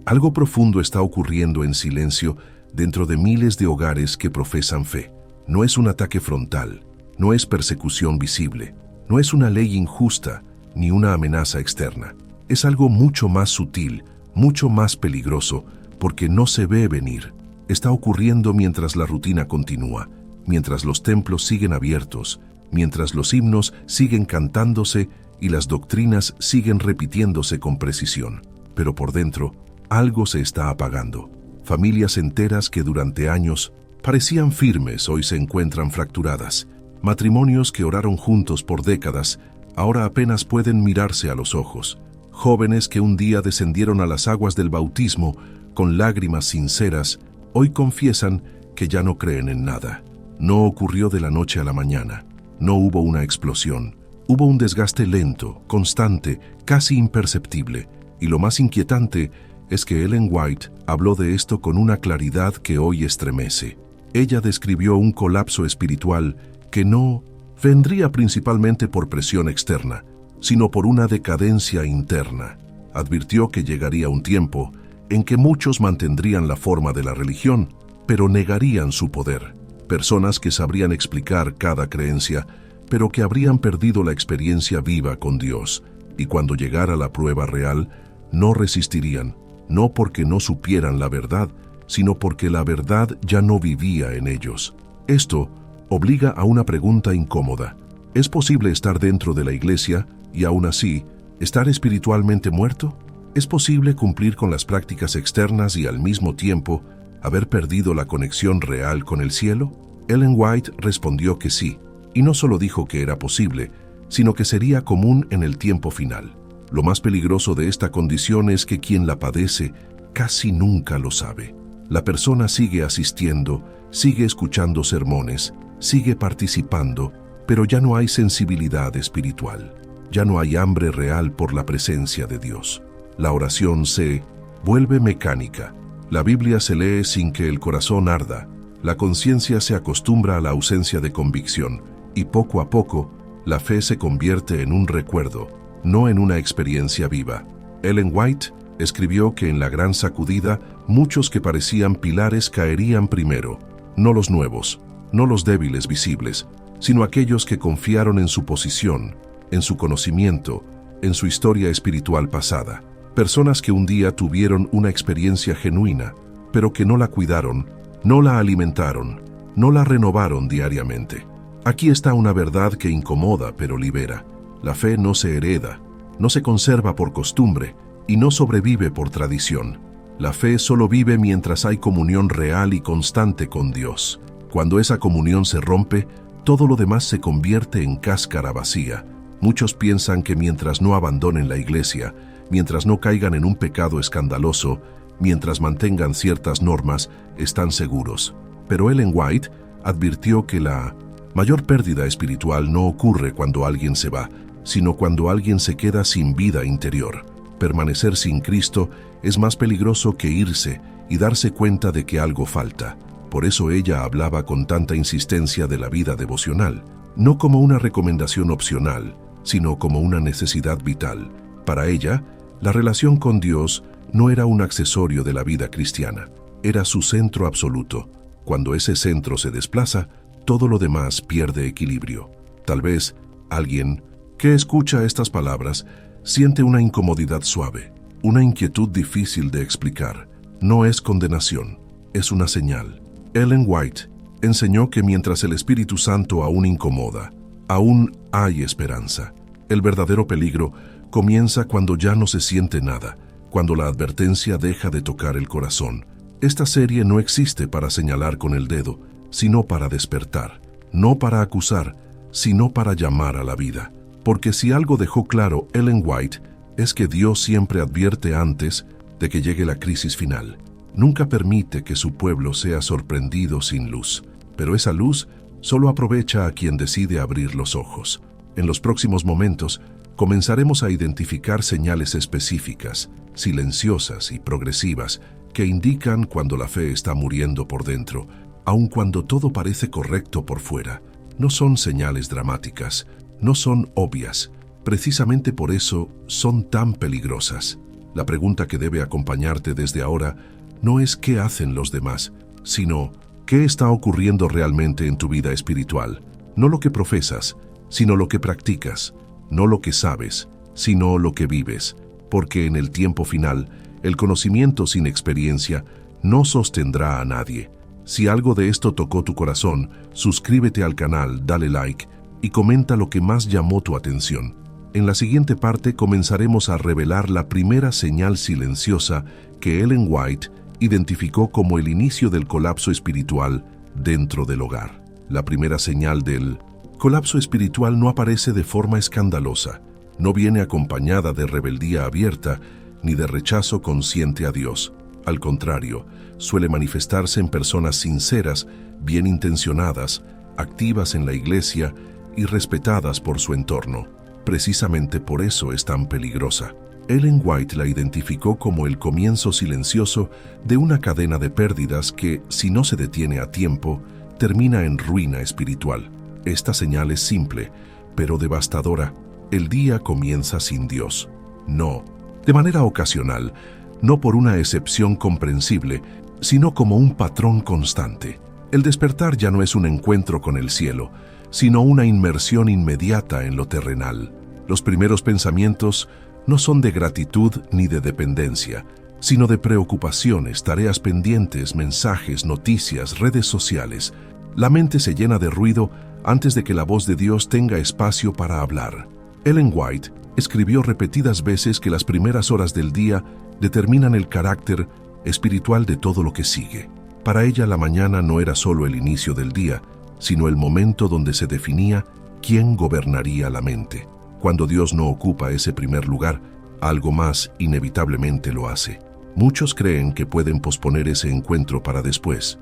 Algo profundo está ocurriendo en silencio dentro de miles de hogares que profesan fe. No es un ataque frontal, no es persecución visible, no es una ley injusta ni una amenaza externa. Es algo mucho más sutil, mucho más peligroso, porque no se ve venir. Está ocurriendo mientras la rutina continúa, mientras los templos siguen abiertos, mientras los himnos siguen cantándose y las doctrinas siguen repitiéndose con precisión. Pero por dentro, algo se está apagando. Familias enteras que durante años parecían firmes hoy se encuentran fracturadas. Matrimonios que oraron juntos por décadas ahora apenas pueden mirarse a los ojos. Jóvenes que un día descendieron a las aguas del bautismo con lágrimas sinceras, hoy confiesan que ya no creen en nada. No ocurrió de la noche a la mañana. No hubo una explosión. Hubo un desgaste lento, constante, casi imperceptible. Y lo más inquietante es que Ellen White habló de esto con una claridad que hoy estremece. Ella describió un colapso espiritual que no vendría principalmente por presión externa, sino por una decadencia interna. Advirtió que llegaría un tiempo en que muchos mantendrían la forma de la religión, pero negarían su poder. Personas que sabrían explicar cada creencia, pero que habrían perdido la experiencia viva con Dios, y cuando llegara la prueba real, no resistirían, no porque no supieran la verdad, sino porque la verdad ya no vivía en ellos. Esto obliga a una pregunta incómoda. ¿Es posible estar dentro de la iglesia y aún así estar espiritualmente muerto? ¿Es posible cumplir con las prácticas externas y al mismo tiempo haber perdido la conexión real con el cielo? Ellen White respondió que sí, y no solo dijo que era posible, sino que sería común en el tiempo final. Lo más peligroso de esta condición es que quien la padece casi nunca lo sabe. La persona sigue asistiendo, sigue escuchando sermones, sigue participando, pero ya no hay sensibilidad espiritual. Ya no hay hambre real por la presencia de Dios. La oración se vuelve mecánica. La Biblia se lee sin que el corazón arda. La conciencia se acostumbra a la ausencia de convicción y poco a poco la fe se convierte en un recuerdo, no en una experiencia viva. Ellen White escribió que en la gran sacudida muchos que parecían pilares caerían primero, no los nuevos, no los débiles visibles, sino aquellos que confiaron en su posición, en su conocimiento, en su historia espiritual pasada. Personas que un día tuvieron una experiencia genuina, pero que no la cuidaron, no la alimentaron, no la renovaron diariamente. Aquí está una verdad que incomoda pero libera. La fe no se hereda, no se conserva por costumbre y no sobrevive por tradición. La fe solo vive mientras hay comunión real y constante con Dios. Cuando esa comunión se rompe, todo lo demás se convierte en cáscara vacía. Muchos piensan que mientras no abandonen la iglesia, mientras no caigan en un pecado escandaloso, mientras mantengan ciertas normas, están seguros. Pero Ellen White advirtió que la mayor pérdida espiritual no ocurre cuando alguien se va, sino cuando alguien se queda sin vida interior. Permanecer sin Cristo es más peligroso que irse y darse cuenta de que algo falta. Por eso ella hablaba con tanta insistencia de la vida devocional, no como una recomendación opcional, sino como una necesidad vital. Para ella, la relación con Dios no era un accesorio de la vida cristiana, era su centro absoluto. Cuando ese centro se desplaza, todo lo demás pierde equilibrio. Tal vez alguien que escucha estas palabras siente una incomodidad suave, una inquietud difícil de explicar. No es condenación, es una señal. Ellen White enseñó que mientras el Espíritu Santo aún incomoda, aún hay esperanza. El verdadero peligro comienza cuando ya no se siente nada, cuando la advertencia deja de tocar el corazón. Esta serie no existe para señalar con el dedo, sino para despertar, no para acusar, sino para llamar a la vida. Porque si algo dejó claro Ellen White es que Dios siempre advierte antes de que llegue la crisis final. Nunca permite que su pueblo sea sorprendido sin luz, pero esa luz solo aprovecha a quien decide abrir los ojos. En los próximos momentos, comenzaremos a identificar señales específicas, silenciosas y progresivas, que indican cuando la fe está muriendo por dentro, aun cuando todo parece correcto por fuera. No son señales dramáticas, no son obvias. Precisamente por eso son tan peligrosas. La pregunta que debe acompañarte desde ahora no es qué hacen los demás, sino qué está ocurriendo realmente en tu vida espiritual. No lo que profesas, sino lo que practicas. No lo que sabes, sino lo que vives. Porque en el tiempo final, el conocimiento sin experiencia no sostendrá a nadie. Si algo de esto tocó tu corazón, suscríbete al canal, dale like y comenta lo que más llamó tu atención. En la siguiente parte comenzaremos a revelar la primera señal silenciosa que Ellen White identificó como el inicio del colapso espiritual dentro del hogar. La primera señal del colapso espiritual no aparece de forma escandalosa, no viene acompañada de rebeldía abierta ni de rechazo consciente a Dios. Al contrario, suele manifestarse en personas sinceras, bien intencionadas, activas en la iglesia y respetadas por su entorno. Precisamente por eso es tan peligrosa. Ellen White la identificó como el comienzo silencioso de una cadena de pérdidas que, si no se detiene a tiempo, termina en ruina espiritual. Esta señal es simple, pero devastadora. El día comienza sin Dios. No, de manera ocasional, no por una excepción comprensible, sino como un patrón constante. El despertar ya no es un encuentro con el cielo, sino una inmersión inmediata en lo terrenal. Los primeros pensamientos no son de gratitud ni de dependencia, sino de preocupaciones, tareas pendientes, mensajes, noticias, redes sociales. La mente se llena de ruido antes de que la voz de Dios tenga espacio para hablar. Ellen White escribió repetidas veces que las primeras horas del día determinan el carácter espiritual de todo lo que sigue. Para ella la mañana no era solo el inicio del día, sino el momento donde se definía quién gobernaría la mente. Cuando Dios no ocupa ese primer lugar, algo más inevitablemente lo hace. Muchos creen que pueden posponer ese encuentro para después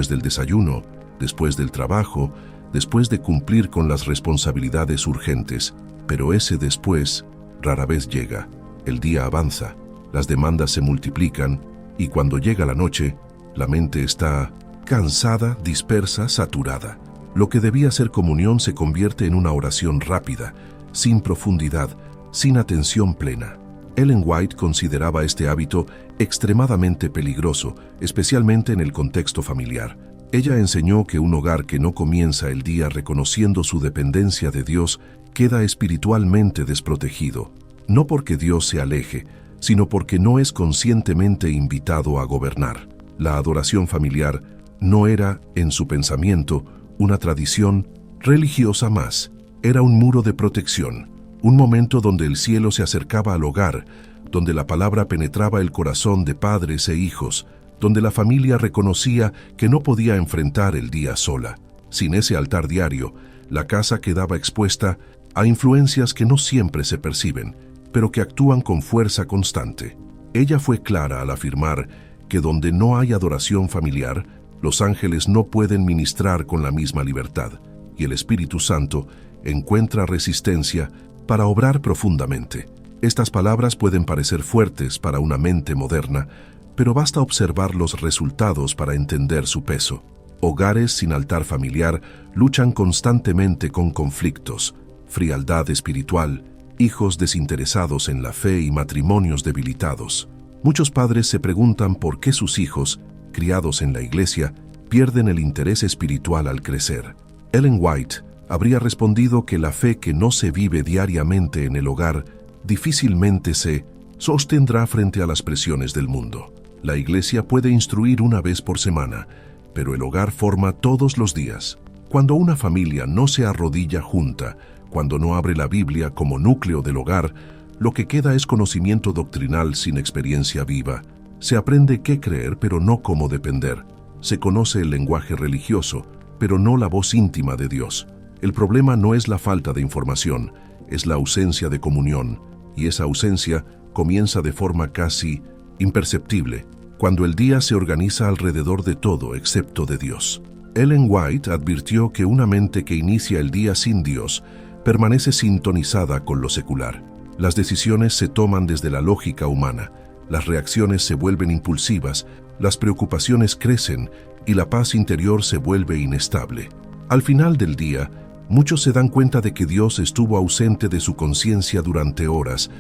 del desayuno, después del trabajo, después de cumplir con las responsabilidades urgentes, pero ese después rara vez llega. El día avanza, las demandas se multiplican y cuando llega la noche, la mente está cansada, dispersa, saturada. Lo que debía ser comunión se convierte en una oración rápida, sin profundidad, sin atención plena. Ellen White consideraba este hábito extremadamente peligroso, especialmente en el contexto familiar. Ella enseñó que un hogar que no comienza el día reconociendo su dependencia de Dios queda espiritualmente desprotegido, no porque Dios se aleje, sino porque no es conscientemente invitado a gobernar. La adoración familiar no era, en su pensamiento, una tradición religiosa más. Era un muro de protección, un momento donde el cielo se acercaba al hogar, donde la palabra penetraba el corazón de padres e hijos, donde la familia reconocía que no podía enfrentar el día sola. Sin ese altar diario, la casa quedaba expuesta a influencias que no siempre se perciben, pero que actúan con fuerza constante. Ella fue clara al afirmar que donde no hay adoración familiar, los ángeles no pueden ministrar con la misma libertad, y el Espíritu Santo encuentra resistencia para obrar profundamente. Estas palabras pueden parecer fuertes para una mente moderna, pero basta observar los resultados para entender su peso. Hogares sin altar familiar luchan constantemente con conflictos, frialdad espiritual, hijos desinteresados en la fe y matrimonios debilitados. Muchos padres se preguntan por qué sus hijos, criados en la iglesia, pierden el interés espiritual al crecer. Ellen White habría respondido que la fe que no se vive diariamente en el hogar difícilmente se sostendrá frente a las presiones del mundo. La iglesia puede instruir una vez por semana, pero el hogar forma todos los días. Cuando una familia no se arrodilla junta, cuando no abre la Biblia como núcleo del hogar, lo que queda es conocimiento doctrinal sin experiencia viva. Se aprende qué creer, pero no cómo depender. Se conoce el lenguaje religioso, pero no la voz íntima de Dios. El problema no es la falta de información, es la ausencia de comunión, y esa ausencia comienza de forma casi imperceptible, cuando el día se organiza alrededor de todo excepto de Dios. Ellen White advirtió que una mente que inicia el día sin Dios permanece sintonizada con lo secular. Las decisiones se toman desde la lógica humana, las reacciones se vuelven impulsivas, las preocupaciones crecen y la paz interior se vuelve inestable. Al final del día, muchos se dan cuenta de que Dios estuvo ausente de su conciencia durante horas,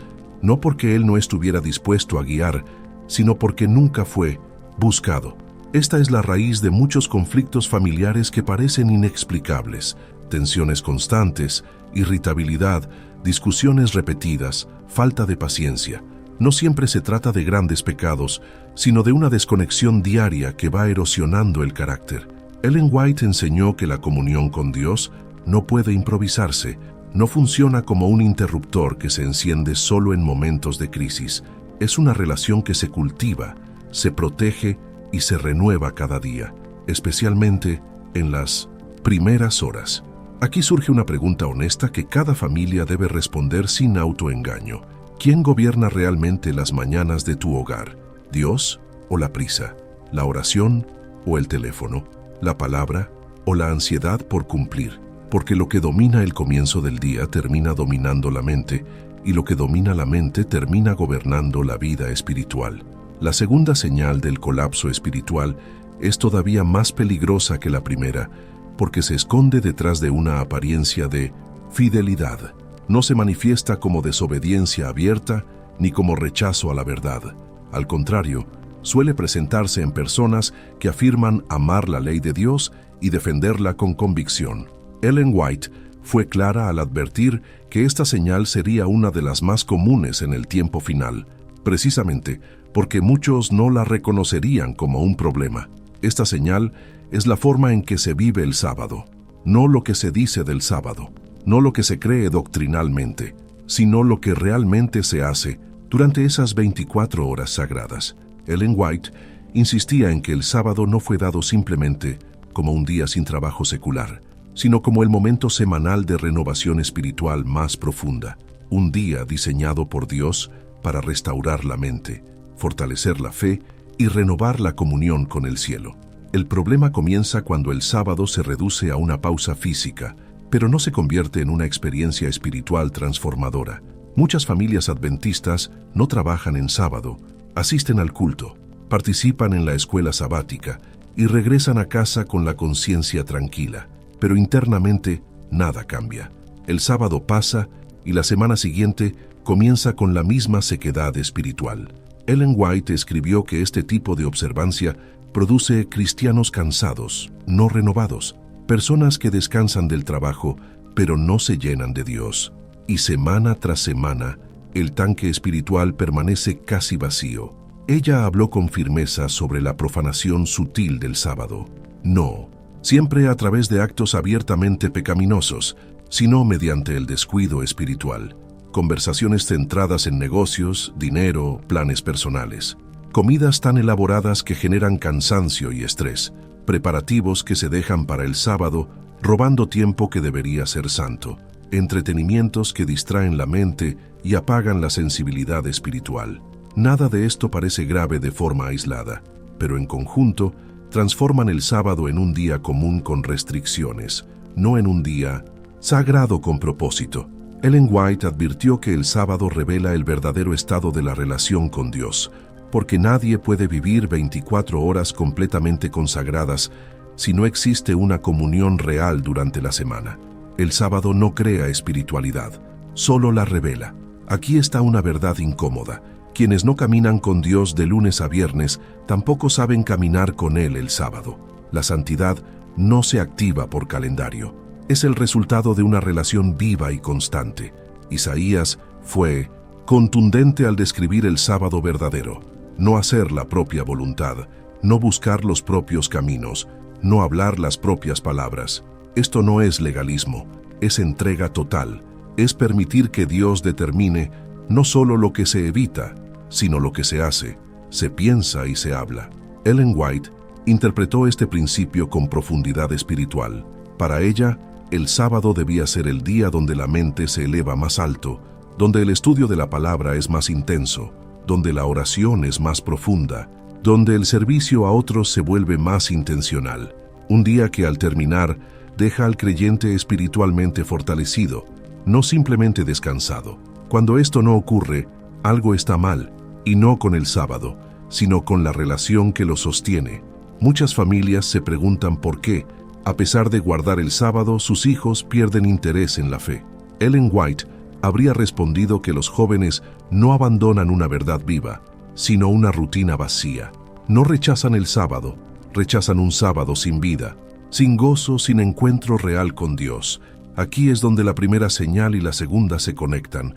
no porque él no estuviera dispuesto a guiar, sino porque nunca fue buscado. Esta es la raíz de muchos conflictos familiares que parecen inexplicables: tensiones constantes, irritabilidad, discusiones repetidas, falta de paciencia. No siempre se trata de grandes pecados, sino de una desconexión diaria que va erosionando el carácter. Ellen White enseñó que la comunión con Dios no puede improvisarse, no funciona como un interruptor que se enciende solo en momentos de crisis. Es una relación que se cultiva, se protege y se renueva cada día, especialmente en las primeras horas. Aquí surge una pregunta honesta que cada familia debe responder sin autoengaño. ¿Quién gobierna realmente las mañanas de tu hogar? ¿Dios o la prisa? ¿La oración o el teléfono? ¿La palabra o la ansiedad por cumplir? Porque lo que domina el comienzo del día termina dominando la mente, y lo que domina la mente termina gobernando la vida espiritual. La segunda señal del colapso espiritual es todavía más peligrosa que la primera, porque se esconde detrás de una apariencia de fidelidad. No se manifiesta como desobediencia abierta ni como rechazo a la verdad. Al contrario, suele presentarse en personas que afirman amar la ley de Dios y defenderla con convicción. Ellen White fue clara al advertir que esta señal sería una de las más comunes en el tiempo final, precisamente porque muchos no la reconocerían como un problema. Esta señal es la forma en que se vive el sábado, no lo que se dice del sábado, no lo que se cree doctrinalmente, sino lo que realmente se hace durante esas 24 horas sagradas. Ellen White insistía en que el sábado no fue dado simplemente como un día sin trabajo secular, sino como el momento semanal de renovación espiritual más profunda, un día diseñado por Dios para restaurar la mente, fortalecer la fe y renovar la comunión con el cielo. El problema comienza cuando el sábado se reduce a una pausa física, pero no se convierte en una experiencia espiritual transformadora. Muchas familias adventistas no trabajan en sábado, asisten al culto, participan en la escuela sabática y regresan a casa con la conciencia tranquila, pero internamente nada cambia. El sábado pasa y la semana siguiente comienza con la misma sequedad espiritual. Ellen White escribió que este tipo de observancia produce cristianos cansados, no renovados, personas que descansan del trabajo, pero no se llenan de Dios. Y semana tras semana, el tanque espiritual permanece casi vacío. Ella habló con firmeza sobre la profanación sutil del sábado. No, siempre a través de actos abiertamente pecaminosos, sino mediante el descuido espiritual. Conversaciones centradas en negocios, dinero, planes personales. Comidas tan elaboradas que generan cansancio y estrés. Preparativos que se dejan para el sábado, robando tiempo que debería ser santo. Entretenimientos que distraen la mente y apagan la sensibilidad espiritual. Nada de esto parece grave de forma aislada, pero en conjunto transforman el sábado en un día común con restricciones, no en un día sagrado con propósito. Ellen White advirtió que el sábado revela el verdadero estado de la relación con Dios, porque nadie puede vivir 24 horas completamente consagradas si no existe una comunión real durante la semana. El sábado no crea espiritualidad, solo la revela. Aquí está una verdad incómoda. Quienes no caminan con Dios de lunes a viernes tampoco saben caminar con Él el sábado. La santidad no se activa por calendario. Es el resultado de una relación viva y constante. Isaías fue contundente al describir el sábado verdadero. No hacer la propia voluntad, no buscar los propios caminos, no hablar las propias palabras. Esto no es legalismo, es entrega total. Es permitir que Dios determine no solo lo que se evita, sino lo que se hace, se piensa y se habla. Ellen White interpretó este principio con profundidad espiritual. Para ella, el sábado debía ser el día donde la mente se eleva más alto, donde el estudio de la palabra es más intenso, donde la oración es más profunda, donde el servicio a otros se vuelve más intencional. Un día que al terminar deja al creyente espiritualmente fortalecido, no simplemente descansado. Cuando esto no ocurre, algo está mal, y no con el sábado, sino con la relación que lo sostiene. Muchas familias se preguntan por qué, a pesar de guardar el sábado, sus hijos pierden interés en la fe. Ellen White habría respondido que los jóvenes no abandonan una verdad viva, sino una rutina vacía. No rechazan el sábado, rechazan un sábado sin vida, sin gozo, sin encuentro real con Dios. Aquí es donde la primera señal y la segunda se conectan.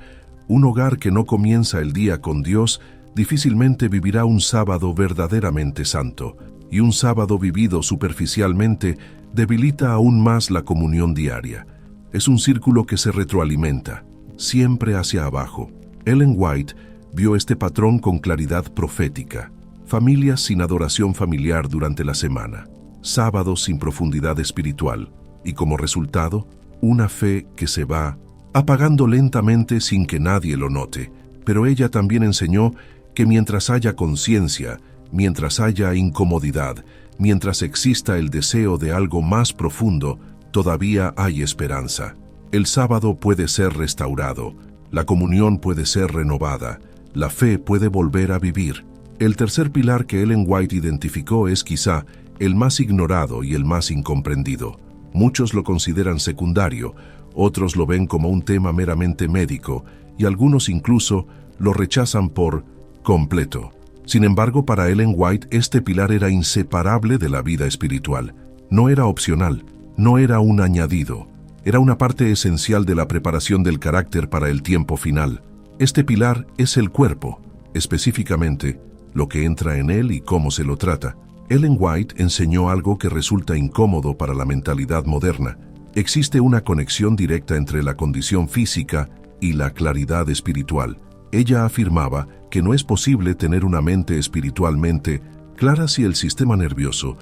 Un hogar que no comienza el día con Dios difícilmente vivirá un sábado verdaderamente santo, y un sábado vivido superficialmente debilita aún más la comunión diaria. Es un círculo que se retroalimenta, siempre hacia abajo. Ellen White vio este patrón con claridad profética. Familias sin adoración familiar durante la semana, sábados sin profundidad espiritual, y como resultado, una fe que se va apagando lentamente sin que nadie lo note. Pero ella también enseñó que mientras haya conciencia, mientras haya incomodidad, mientras exista el deseo de algo más profundo, todavía hay esperanza. El sábado puede ser restaurado, la comunión puede ser renovada, la fe puede volver a vivir. El tercer pilar que Ellen White identificó es quizá el más ignorado y el más incomprendido. Muchos lo consideran secundario, otros lo ven como un tema meramente médico y algunos incluso lo rechazan por completo. Sin embargo, para Ellen White este pilar era inseparable de la vida espiritual. No era opcional, no era un añadido, era una parte esencial de la preparación del carácter para el tiempo final. Este pilar es el cuerpo, específicamente lo que entra en él y cómo se lo trata. Ellen White enseñó algo que resulta incómodo para la mentalidad moderna. Existe una conexión directa entre la condición física y la claridad espiritual. Ella afirmaba que no es posible tener una mente espiritualmente clara si el sistema nervioso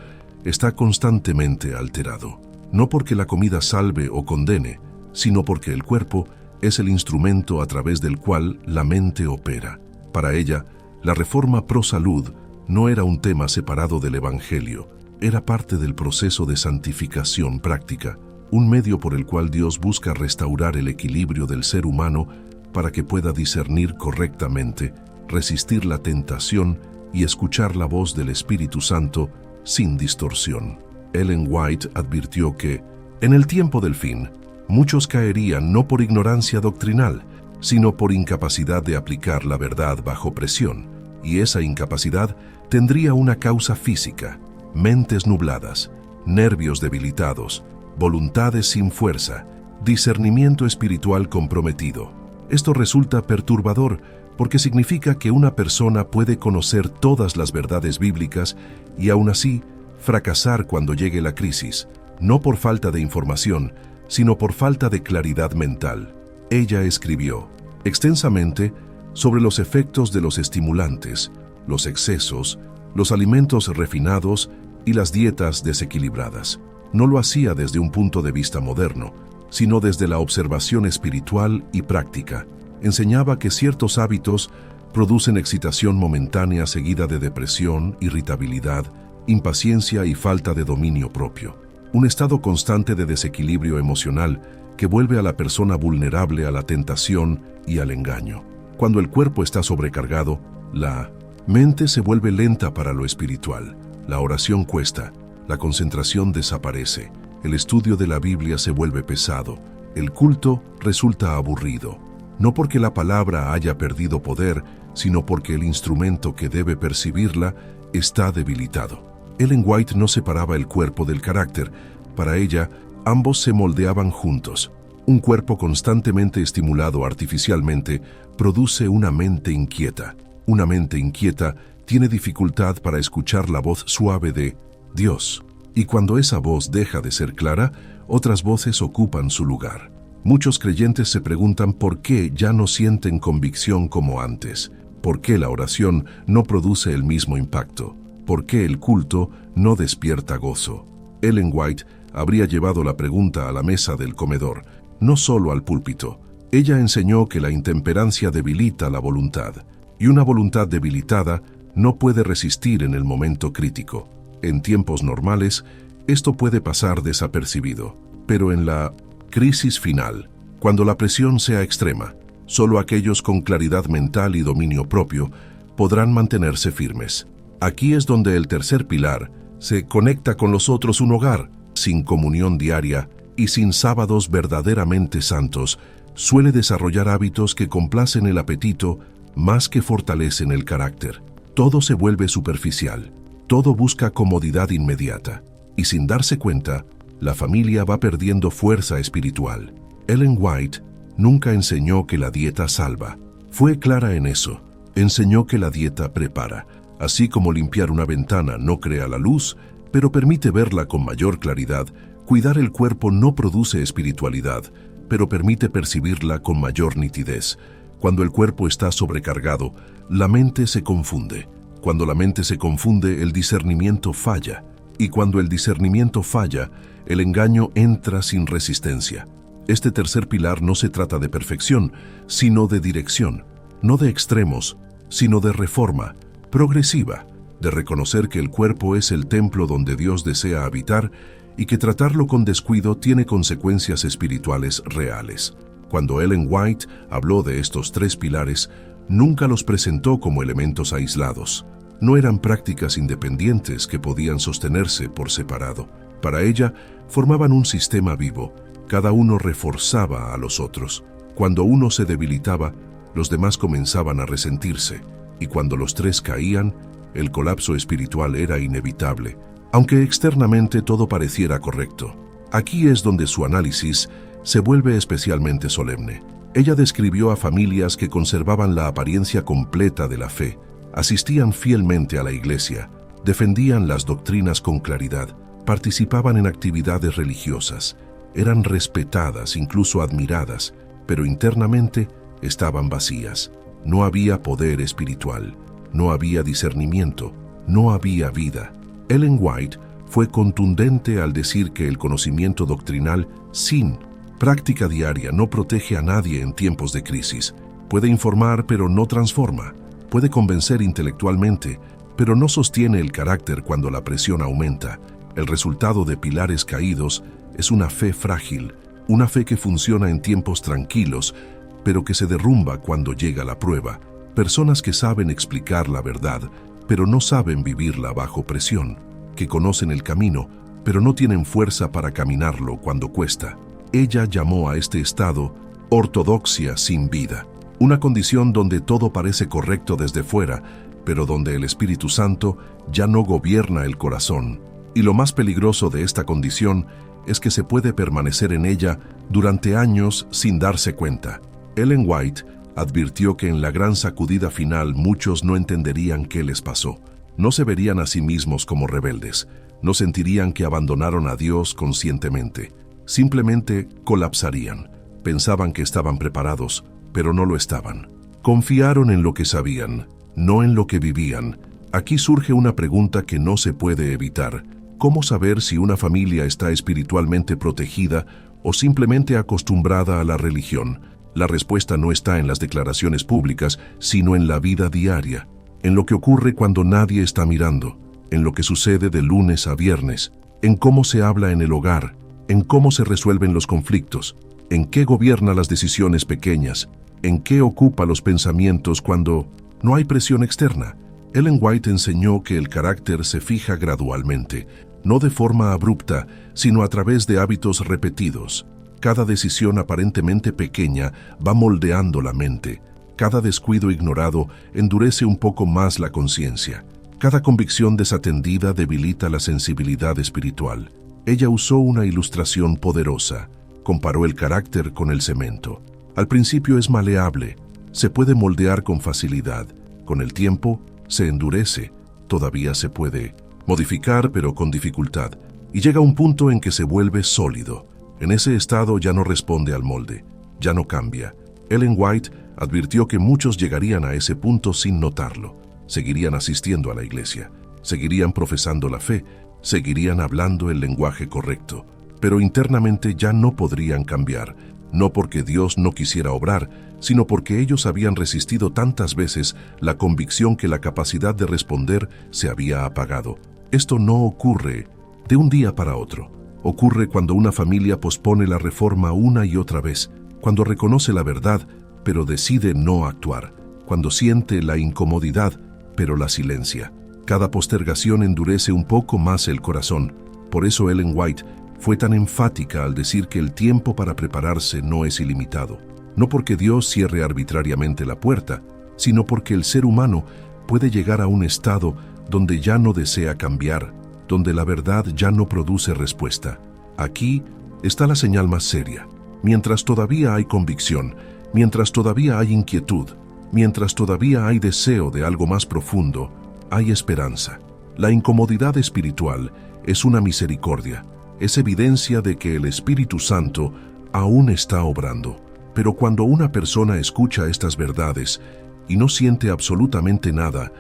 está constantemente alterado. No porque la comida salve o condene, sino porque el cuerpo es el instrumento a través del cual la mente opera. Para ella, la reforma pro salud no era un tema separado del Evangelio, era parte del proceso de santificación práctica, un medio por el cual Dios busca restaurar el equilibrio del ser humano para que pueda discernir correctamente, resistir la tentación y escuchar la voz del Espíritu Santo sin distorsión. Ellen White advirtió que, en el tiempo del fin, muchos caerían no por ignorancia doctrinal, sino por incapacidad de aplicar la verdad bajo presión, y esa incapacidad tendría una causa física: mentes nubladas, nervios debilitados, voluntades sin fuerza, discernimiento espiritual comprometido. Esto resulta perturbador porque significa que una persona puede conocer todas las verdades bíblicas y aún así fracasar cuando llegue la crisis, no por falta de información, sino por falta de claridad mental. Ella escribió extensamente sobre los efectos de los estimulantes, los excesos, los alimentos refinados y las dietas desequilibradas. No lo hacía desde un punto de vista moderno, sino desde la observación espiritual y práctica. Enseñaba que ciertos hábitos producen excitación momentánea seguida de depresión, irritabilidad, impaciencia y falta de dominio propio. Un estado constante de desequilibrio emocional que vuelve a la persona vulnerable a la tentación y al engaño. Cuando el cuerpo está sobrecargado, la mente se vuelve lenta para lo espiritual. La oración cuesta, la concentración desaparece, el estudio de la Biblia se vuelve pesado, el culto resulta aburrido. No porque la palabra haya perdido poder, sino porque el instrumento que debe percibirla está debilitado. Ellen White no separaba el cuerpo del carácter. Para ella, ambos se moldeaban juntos. Un cuerpo constantemente estimulado artificialmente produce una mente inquieta. Una mente inquieta tiene dificultad para escuchar la voz suave de Dios. Y cuando esa voz deja de ser clara, otras voces ocupan su lugar. Muchos creyentes se preguntan por qué ya no sienten convicción como antes, por qué la oración no produce el mismo impacto, por qué el culto no despierta gozo. Ellen White habría llevado la pregunta a la mesa del comedor, no solo al púlpito. Ella enseñó que la intemperancia debilita la voluntad, y una voluntad debilitada no puede resistir en el momento crítico. En tiempos normales, esto puede pasar desapercibido, pero en la crisis final, cuando la presión sea extrema, solo aquellos con claridad mental y dominio propio podrán mantenerse firmes. Aquí es donde el tercer pilar se conecta con los otros. Un hogar sin comunión diaria y sin sábados verdaderamente santos suele desarrollar hábitos que complacen el apetito más que fortalecen el carácter. Todo se vuelve superficial, todo busca comodidad inmediata, y sin darse cuenta, la familia va perdiendo fuerza espiritual. Ellen White nunca enseñó que la dieta salva. Fue clara en eso. Enseñó que la dieta prepara. Así como limpiar una ventana no crea la luz, pero permite verla con mayor claridad, cuidar el cuerpo no produce espiritualidad, pero permite percibirla con mayor nitidez. Cuando el cuerpo está sobrecargado, la mente se confunde. Cuando la mente se confunde, el discernimiento falla. Y cuando el discernimiento falla, el engaño entra sin resistencia. Este tercer pilar no se trata de perfección, sino de dirección. No de extremos, sino de reforma, progresiva, de reconocer que el cuerpo es el templo donde Dios desea habitar y que tratarlo con descuido tiene consecuencias espirituales reales. Cuando Ellen White habló de estos tres pilares, nunca los presentó como elementos aislados. No eran prácticas independientes que podían sostenerse por separado. Para ella, formaban un sistema vivo. Cada uno reforzaba a los otros. Cuando uno se debilitaba, los demás comenzaban a resentirse. Y cuando los tres caían, el colapso espiritual era inevitable, aunque externamente todo pareciera correcto. Aquí es donde su análisis se vuelve especialmente solemne. Ella describió a familias que conservaban la apariencia completa de la fe, asistían fielmente a la iglesia, defendían las doctrinas con claridad, participaban en actividades religiosas, eran respetadas, incluso admiradas, pero internamente estaban vacías. No había poder espiritual, no había discernimiento, no había vida. Ellen White fue contundente al decir que el conocimiento doctrinal sin práctica diaria no protege a nadie en tiempos de crisis. Puede informar, pero no transforma. Puede convencer intelectualmente, pero no sostiene el carácter cuando la presión aumenta. El resultado de pilares caídos es una fe frágil, una fe que funciona en tiempos tranquilos, pero que se derrumba cuando llega la prueba. Personas que saben explicar la verdad, pero no saben vivirla bajo presión, que conocen el camino, pero no tienen fuerza para caminarlo cuando cuesta. Ella llamó a este estado ortodoxia sin vida, una condición donde todo parece correcto desde fuera, pero donde el Espíritu Santo ya no gobierna el corazón. Y lo más peligroso de esta condición es que se puede permanecer en ella durante años sin darse cuenta. Ellen White advirtió que en la gran sacudida final muchos no entenderían qué les pasó. No se verían a sí mismos como rebeldes, no sentirían que abandonaron a Dios conscientemente. Simplemente colapsarían. Pensaban que estaban preparados, pero no lo estaban. Confiaron en lo que sabían, no en lo que vivían. Aquí surge una pregunta que no se puede evitar. ¿Cómo saber si una familia está espiritualmente protegida o simplemente acostumbrada a la religión? La respuesta no está en las declaraciones públicas, sino en la vida diaria, en lo que ocurre cuando nadie está mirando, en lo que sucede de lunes a viernes, en cómo se habla en el hogar, en cómo se resuelven los conflictos, en qué gobierna las decisiones pequeñas, en qué ocupa los pensamientos cuando no hay presión externa. Ellen White enseñó que el carácter se fija gradualmente, no de forma abrupta, sino a través de hábitos repetidos. Cada decisión aparentemente pequeña va moldeando la mente. Cada descuido ignorado endurece un poco más la conciencia. Cada convicción desatendida debilita la sensibilidad espiritual. Ella usó una ilustración poderosa. Comparó el carácter con el cemento. Al principio es maleable, se puede moldear con facilidad. Con el tiempo, se endurece. Todavía se puede modificar, pero con dificultad. Y llega un punto en que se vuelve sólido. En ese estado ya no responde al molde, ya no cambia. Ellen White advirtió que muchos llegarían a ese punto sin notarlo. Seguirían asistiendo a la iglesia, seguirían profesando la fe, seguirían hablando el lenguaje correcto, pero internamente ya no podrían cambiar, no porque Dios no quisiera obrar, sino porque ellos habían resistido tantas veces la convicción que la capacidad de responder se había apagado. Esto no ocurre de un día para otro. Ocurre cuando una familia pospone la reforma una y otra vez, cuando reconoce la verdad, pero decide no actuar, cuando siente la incomodidad, pero la silencia. Cada postergación endurece un poco más el corazón. Por eso Ellen White fue tan enfática al decir que el tiempo para prepararse no es ilimitado. no porque Dios cierre arbitrariamente la puerta, sino porque el ser humano puede llegar a un estado donde ya no desea cambiar, donde la verdad ya no produce respuesta. Aquí está la señal más seria. Mientras todavía hay convicción, mientras todavía hay inquietud, mientras todavía hay deseo de algo más profundo, hay esperanza. La incomodidad espiritual es una misericordia, es evidencia de que el Espíritu Santo aún está obrando. Pero cuando una persona escucha estas verdades y no siente absolutamente nada,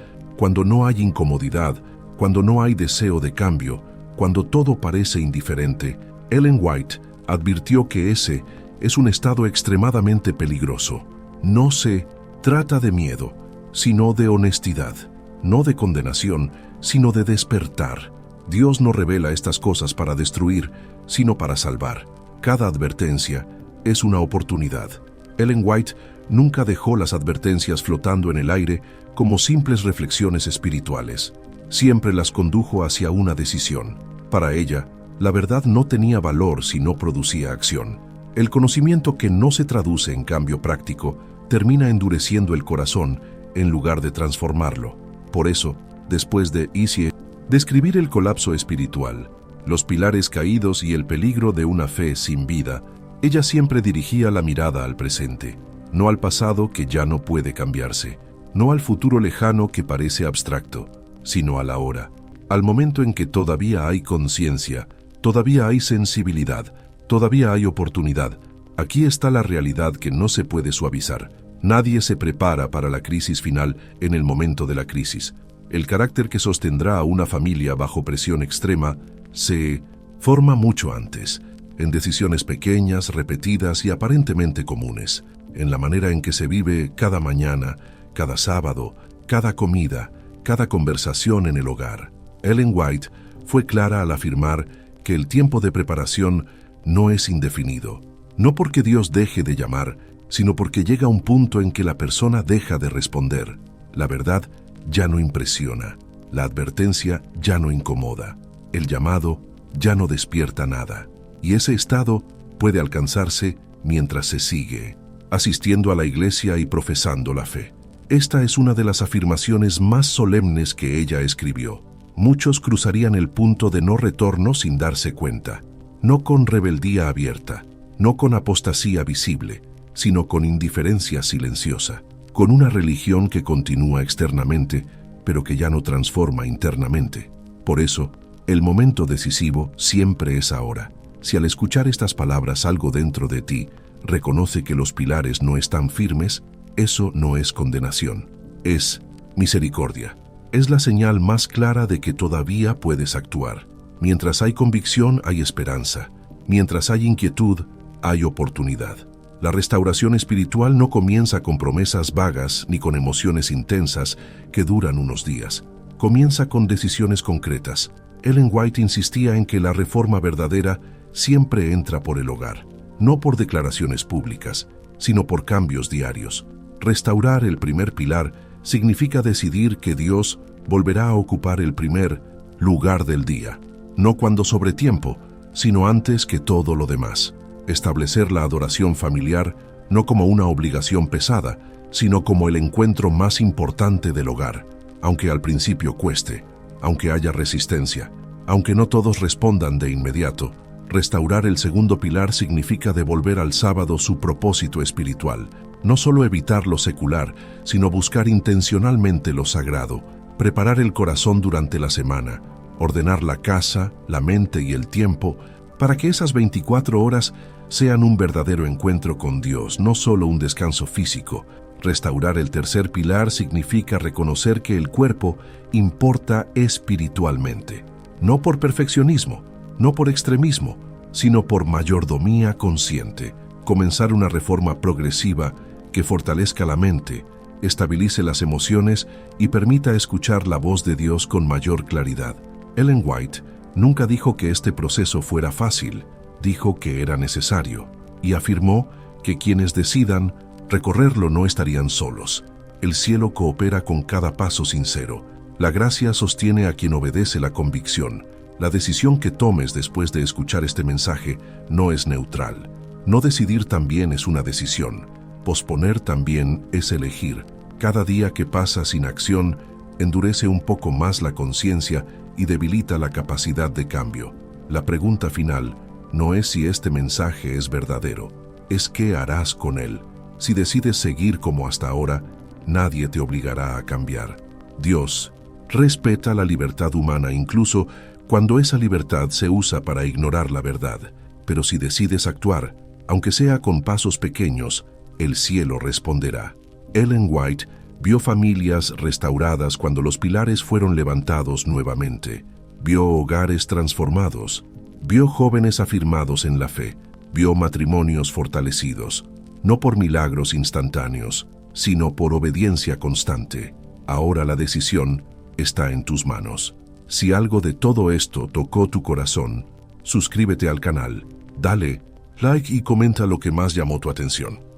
cuando no hay incomodidad, cuando no hay deseo de cambio, cuando todo parece indiferente, Ellen White advirtió que ese es un estado extremadamente peligroso. No se trata de miedo, sino de honestidad, no de condenación, sino de despertar. Dios no revela estas cosas para destruir, sino para salvar. Cada advertencia es una oportunidad. Ellen White nunca dejó las advertencias flotando en el aire como simples reflexiones espirituales. Siempre las condujo hacia una decisión. Para ella, la verdad no tenía valor si no producía acción. El conocimiento que no se traduce en cambio práctico termina endureciendo el corazón en lugar de transformarlo. Por eso, después de Easy describir el colapso espiritual, los pilares caídos y el peligro de una fe sin vida, ella siempre dirigía la mirada al presente, no al pasado que ya no puede cambiarse, no al futuro lejano que parece abstracto, sino al ahora, al momento en que todavía hay conciencia, todavía hay sensibilidad, todavía hay oportunidad. Aquí está la realidad que no se puede suavizar. Nadie se prepara para la crisis final en el momento de la crisis. El carácter que sostendrá a una familia bajo presión extrema se forma mucho antes, en decisiones pequeñas, repetidas y aparentemente comunes, en la manera en que se vive cada mañana, cada sábado, cada comida, cada conversación en el hogar. Ellen White fue clara al afirmar que el tiempo de preparación no es indefinido, no porque Dios deje de llamar, sino porque llega un punto en que la persona deja de responder. La verdad ya no impresiona, la advertencia ya no incomoda, el llamado ya no despierta nada. Y ese estado puede alcanzarse mientras se sigue asistiendo a la iglesia y profesando la fe. Esta es una de las afirmaciones más solemnes que ella escribió. Muchos cruzarían el punto de no retorno sin darse cuenta, no con rebeldía abierta, no con apostasía visible, sino con indiferencia silenciosa, con una religión que continúa externamente, pero que ya no transforma internamente. Por eso, el momento decisivo siempre es ahora. Si al escuchar estas palabras algo dentro de ti reconoce que los pilares no están firmes, eso no es condenación, es misericordia. Es la señal más clara de que todavía puedes actuar. Mientras hay convicción, hay esperanza. Mientras hay inquietud, hay oportunidad. La restauración espiritual no comienza con promesas vagas ni con emociones intensas que duran unos días. Comienza con decisiones concretas. Ellen White insistía en que la reforma verdadera siempre entra por el hogar, no por declaraciones públicas, sino por cambios diarios. Restaurar el primer pilar significa decidir que Dios volverá a ocupar el primer lugar del día, no cuando sobre tiempo, sino antes que todo lo demás. Establecer la adoración familiar no como una obligación pesada, sino como el encuentro más importante del hogar, aunque al principio cueste, aunque haya resistencia, aunque no todos respondan de inmediato. Restaurar el segundo pilar significa devolver al sábado su propósito espiritual, no solo evitar lo secular, sino buscar intencionalmente lo sagrado, preparar el corazón durante la semana, ordenar la casa, la mente y el tiempo para que esas 24 horas sean un verdadero encuentro con Dios, no solo un descanso físico. Restaurar el tercer pilar significa reconocer que el cuerpo importa espiritualmente, no por perfeccionismo, no por extremismo, sino por mayordomía consciente. Comenzar una reforma progresiva que fortalezca la mente, estabilice las emociones y permita escuchar la voz de Dios con mayor claridad. Ellen White nunca dijo que este proceso fuera fácil, dijo que era necesario, y afirmó que quienes decidan recorrerlo no estarían solos. El cielo coopera con cada paso sincero. La gracia sostiene a quien obedece la convicción. La decisión que tomes después de escuchar este mensaje no es neutral. No decidir también es una decisión. Posponer también es elegir. Cada día que pasa sin acción endurece un poco más la conciencia y debilita la capacidad de cambio. La pregunta final no es si este mensaje es verdadero, es qué harás con él. Si decides seguir como hasta ahora, nadie te obligará a cambiar. Dios respeta la libertad humana incluso cuando esa libertad se usa para ignorar la verdad. Pero si decides actuar, aunque sea con pasos pequeños, el cielo responderá. Ellen White vio familias restauradas cuando los pilares fueron levantados nuevamente. Vio hogares transformados. Vio jóvenes afirmados en la fe. Vio matrimonios fortalecidos, no por milagros instantáneos, sino por obediencia constante. Ahora la decisión está en tus manos. Si algo de todo esto tocó tu corazón, suscríbete al canal, dale like y comenta lo que más llamó tu atención.